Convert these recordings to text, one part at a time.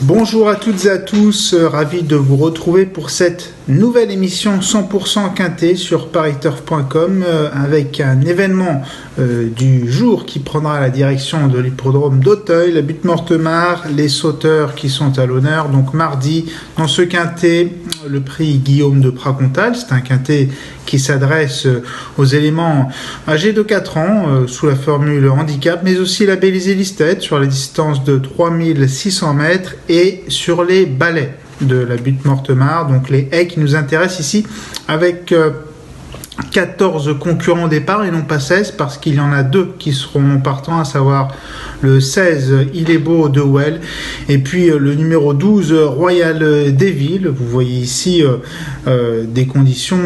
Bonjour à toutes et à tous, ravi de vous retrouver pour cette nouvelle émission 100% quintet sur pariturf.com avec un événement du jour qui prendra la direction de l'hippodrome d'Auteuil, la butte Mortemart, les sauteurs qui sont à l'honneur. Donc mardi, dans ce quintet, le prix Guillaume de Pracontal, c'est un quintet qui s'adresse aux éléments âgés de 4 ans sous la formule handicap, mais aussi la Bélizé-Listet sur les distances de 3600 mètres et sur les balais de la butte Mortemart, donc les haies qui nous intéressent ici avec 14 concurrents au départ et non pas 16 parce qu'il y en a 2 qui seront partants, à savoir le 16 Il est beau de Well et puis le numéro 12 Royal Devil. Vous voyez ici des conditions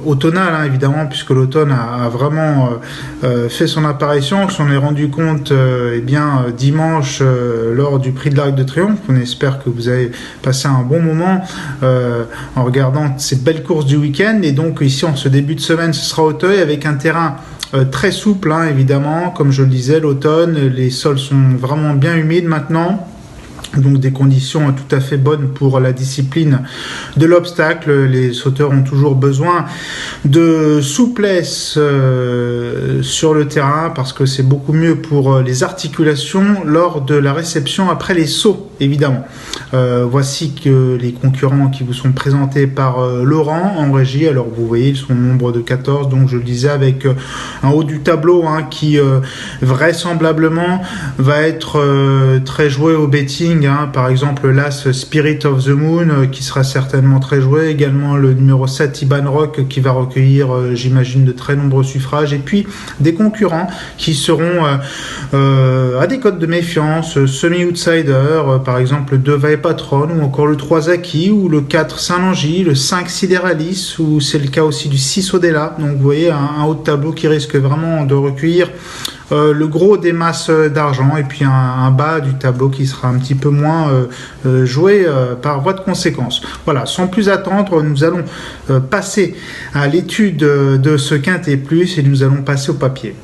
automnales évidemment, puisque l'automne a vraiment fait son apparition. On s'en est rendu compte dimanche lors du prix de l'Arc de Triomphe. On espère que vous avez passé un bon moment en regardant ces belles courses du week-end. Et donc ici en ce début de semaine, ce sera Auteuil avec un terrain très souple, évidemment. Comme je le disais, l'automne, les sols sont vraiment bien humides maintenant. Donc des conditions tout à fait bonnes pour la discipline de l'obstacle. Les sauteurs ont toujours besoin de souplesse sur le terrain parce que c'est beaucoup mieux pour les articulations lors de la réception après les sauts, évidemment. Voici que les concurrents qui vous sont présentés par Laurent en régie. Alors vous voyez, ils sont au nombre de 14, donc je le disais, avec un haut du tableau qui vraisemblablement va être très joué au betting. Par exemple l'As Spirit of the Moon qui sera certainement très joué, également le numéro 7 Iban Rock qui va recueillir j'imagine de très nombreux suffrages, et puis des concurrents qui seront à des cotes de méfiance, semi-outsider, par exemple le 2 Vae Patron ou encore le 3 Zaki ou le 4 Saint-Langy, le 5 Sideralis, ou c'est le cas aussi du 6 Odella. Donc vous voyez un haut de tableau qui risque vraiment de recueillir le gros des masses d'argent, et puis un bas du tableau qui sera un petit peu moins joué par voie de conséquence. Voilà, sans plus attendre, nous allons passer à l'étude de ce quintet plus et nous allons passer au papier.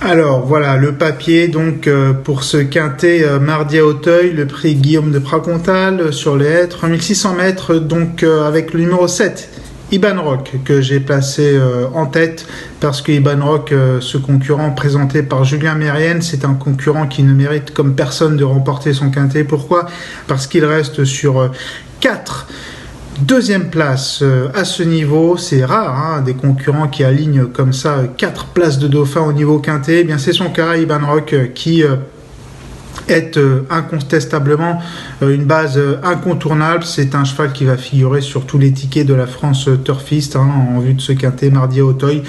Alors voilà le papier donc pour ce quintet mardi à Auteuil, le prix Guillaume de Pracontal sur les haies, 3600 mètres, donc avec le numéro 7 Iban Rock que j'ai placé en tête parce que Iban Rock, ce concurrent présenté par Julien Mérienne, c'est un concurrent qui ne mérite comme personne de remporter son quintet. Pourquoi ? Parce qu'il reste sur 4 deuxième place à ce niveau. C'est rare des concurrents qui alignent comme ça 4 places de dauphin au niveau quintet. Eh bien c'est son cas, Iban Rock, qui est incontestablement une base incontournable. C'est un cheval qui va figurer sur tous les tickets de la France Turfiste en vue de ce quintet mardi à Auteuil,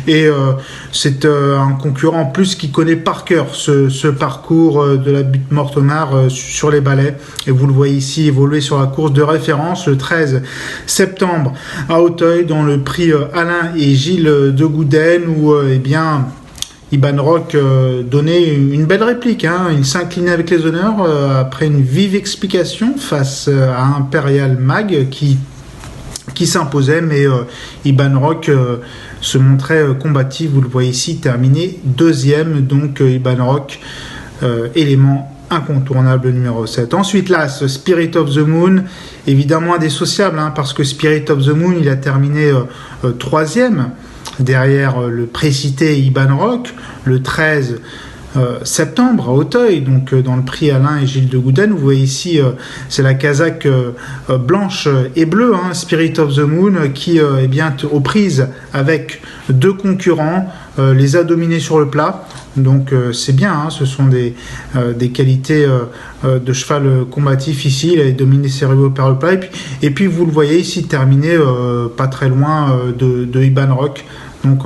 et c'est un concurrent en plus qui connaît par cœur ce parcours de la butte Mortemart sur les balais, et vous le voyez ici évoluer sur la course de référence le 13 septembre à Auteuil dans le prix Alain et Gilles de Gouden, où Iban Rock donnait une belle réplique. Il s'inclinait avec les honneurs après une vive explication face à Imperial Mag qui s'imposait, mais Iban Rock se montrait combatif. Vous le voyez ici, terminé deuxième, donc Iban Rock, élément incontournable numéro 7. Ensuite l'As Spirit of the Moon, évidemment indissociable, parce que Spirit of the Moon, il a terminé troisième derrière le précité Iban Rock le 13 septembre à Auteuil, donc dans le prix Alain et Gilles de Gouden. Vous voyez ici, c'est la casaque blanche et bleue, Spirit of the Moon, qui est bien aux prises avec 2 concurrents, les a dominés sur le plat. Donc c'est bien, ce sont des qualités de cheval combatif ici. Il a dominé ses rivaux par le plat, et puis vous le voyez ici terminé pas très loin de Iban Rock. Donc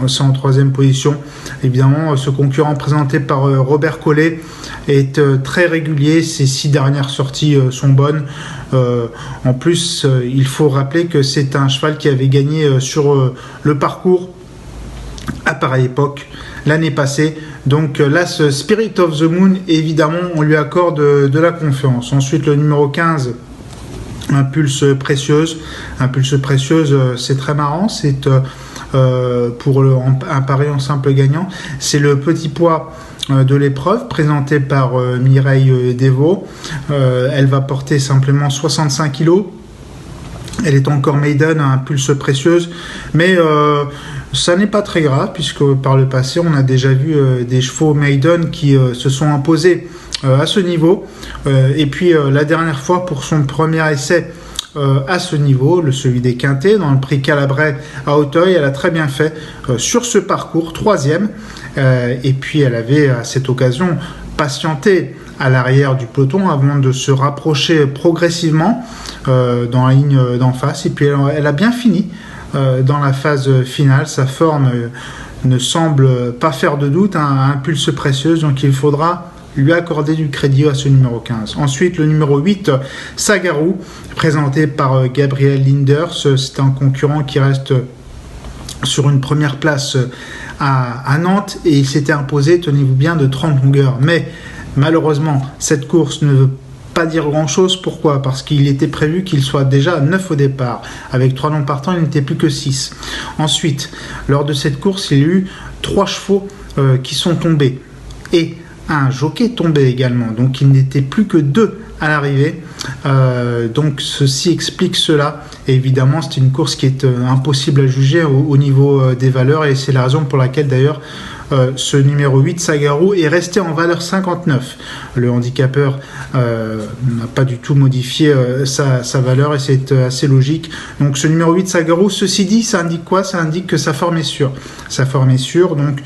c'est en troisième position. Évidemment, ce concurrent présenté par Robert Collet est très régulier. Ses 6 dernières sorties sont bonnes. En plus, il faut rappeler que c'est un cheval qui avait gagné sur le parcours à pareille époque l'année passée. Donc l'As Spirit of the Moon, évidemment, on lui accorde de la confiance. Ensuite, le numéro 15, Impulse Précieuse. Impulse Précieuse, c'est très marrant. C'est pour un pari en simple gagnant. C'est le petit poids de l'épreuve présenté par Mireille Devaux. Elle va porter simplement 65 kg. Elle est encore maiden, un pulse précieuse, mais ça n'est pas très grave puisque par le passé on a déjà vu des chevaux maiden qui se sont imposés à ce niveau. Et puis la dernière fois pour son premier essai à ce niveau, celui des quintés, dans le prix Calabrais à Auteuil, elle a très bien fait sur ce parcours, 3e. Et puis elle avait à cette occasion patienté à l'arrière du peloton avant de se rapprocher progressivement dans la ligne d'en face. Et puis elle a bien fini dans la phase finale. Sa forme ne semble pas faire de doute, un pulse précieuse, donc il faudra lui accorder du crédit à ce numéro 15. Ensuite, le numéro 8, Sagarou, présenté par Gabriel Linders. C'est un concurrent qui reste sur une première place à Nantes et il s'était imposé, tenez-vous bien, de 30 longueurs. Mais malheureusement, cette course ne veut pas dire grand-chose. Pourquoi ? Parce qu'il était prévu qu'il soit déjà 9 au départ. Avec 3 noms partants, il n'était plus que 6. Ensuite, lors de cette course, il y a eu 3 chevaux qui sont tombés. Et un jockey tombé également, donc il n'était plus que 2 à l'arrivée, donc ceci explique cela, et évidemment c'est une course qui est impossible à juger au niveau des valeurs, et c'est la raison pour laquelle d'ailleurs ce numéro 8, Sagarou, est resté en valeur 59. Le handicapeur n'a pas du tout modifié sa valeur et c'est assez logique. Donc ce numéro 8, Sagarou, ceci dit, ça indique quoi ? Ça indique que sa forme est sûre. Sa forme est sûre, donc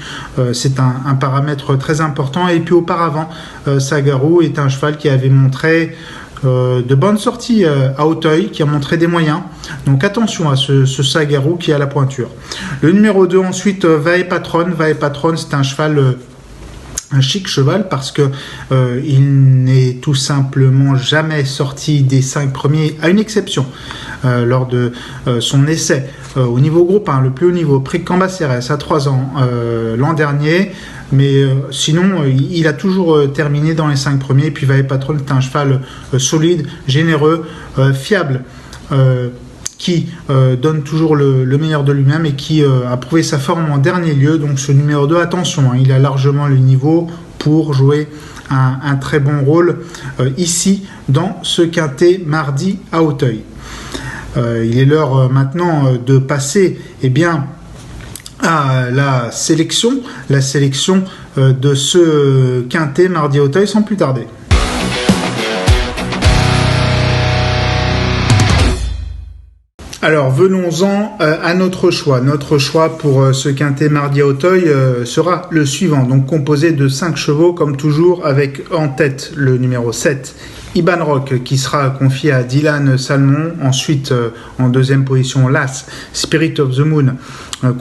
c'est un paramètre très important. Et puis auparavant, Sagarou est un cheval qui avait montré de bonnes sorties à Auteuil, qui a montré des moyens. Donc attention à ce Sagarou qui a la pointure. Le numéro 2 ensuite, Vae Patron. Vae Patron, c'est un cheval, un chic cheval parce que il n'est tout simplement jamais sorti des 5 premiers, à une exception lors de son essai au niveau groupe 1, le plus haut niveau, prix Cambacérès à 3 ans l'an dernier. Mais sinon, il a toujours terminé dans les 5 premiers. Et puis Vae Patron est un cheval solide, généreux, fiable, qui donne toujours le meilleur de lui-même et qui a prouvé sa forme en dernier lieu. Donc ce numéro 2, attention, il a largement le niveau pour jouer un très bon rôle ici dans ce quintet mardi à Auteuil. Il est l'heure maintenant de passer à la sélection de ce quintet mardi à Auteuil sans plus tarder. Alors venons-en à notre choix. Notre choix pour ce quintet mardi à Auteuil sera le suivant, donc composé de 5 chevaux comme toujours, avec en tête le numéro 7, Iban Rock, qui sera confié à Dylan Salmon. Ensuite, en deuxième position, l'As, Spirit of the Moon,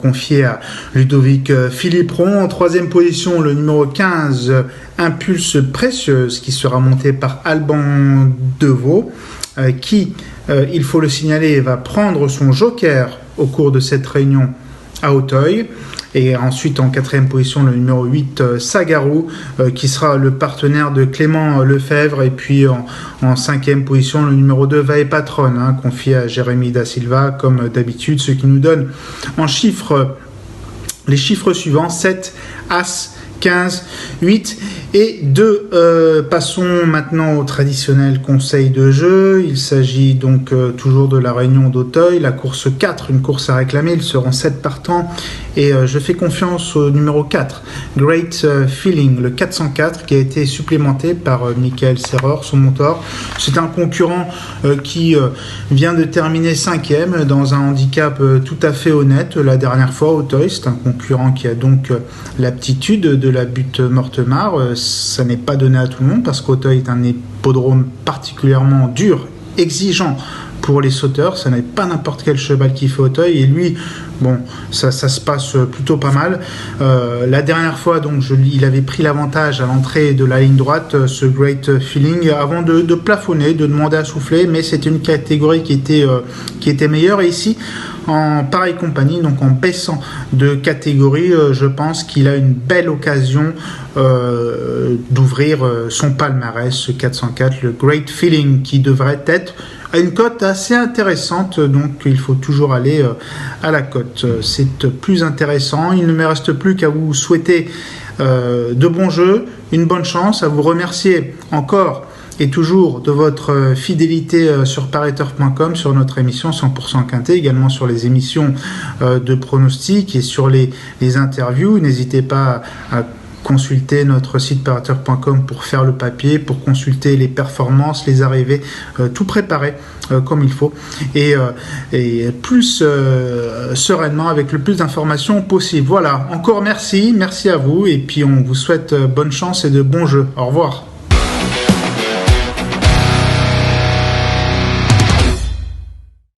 confié à Ludovic Philippron. En troisième position, le numéro 15, Impulse Précieuse, qui sera monté par Alban Deveau, qui, il faut le signaler, va prendre son joker au cours de cette réunion à Auteuil. Et ensuite, en quatrième position, le numéro 8, Sagarou, qui sera le partenaire de Clément Lefebvre. Et puis, en cinquième position, le numéro 2, Vae Patron, confié à Jérémy Da Silva, comme d'habitude, ce qui nous donne en chiffres, les chiffres suivants, 7, As, 15, 8 et 2. Passons maintenant au traditionnel conseil de jeu. Il s'agit donc toujours de la réunion d'Auteuil, la course 4, une course à réclamer. Ils seront 7 partants et je fais confiance au numéro 4, Great Feeling, le 404, qui a été supplémenté par Michael Serrer, son monteur. C'est un concurrent qui vient de terminer 5e dans un handicap tout à fait honnête la dernière fois à Auteuil. C'est un concurrent qui a donc l'aptitude de la butte Mortemart. Ça n'est pas donné à tout le monde parce qu'Auteuil est un hippodrome particulièrement dur, exigeant pour les sauteurs. Ça n'est pas n'importe quel cheval qui fait Auteuil et lui, bon, ça se passe plutôt pas mal. La dernière fois, donc, il avait pris l'avantage à l'entrée de la ligne droite, ce Great Feeling, avant de plafonner, de demander à souffler, mais c'était une catégorie qui était meilleure. Et ici, en pareille compagnie, donc en baissant de catégorie, je pense qu'il a une belle occasion d'ouvrir son palmarès, ce 404, le Great Feeling, qui devrait être à une cote assez intéressante, donc il faut toujours aller à la cote. C'est plus intéressant. Il ne me reste plus qu'à vous souhaiter de bons jeux, une bonne chance, à vous remercier encore et toujours de votre fidélité sur pariturf.com, sur notre émission 100% Quintet, également sur les émissions de pronostics et sur les interviews. N'hésitez pas à consulter notre site pariturf.com pour faire le papier, pour consulter les performances, les arrivées, tout préparé comme il faut et plus sereinement, avec le plus d'informations possible. Voilà, encore merci à vous et puis on vous souhaite bonne chance et de bons jeux. Au revoir.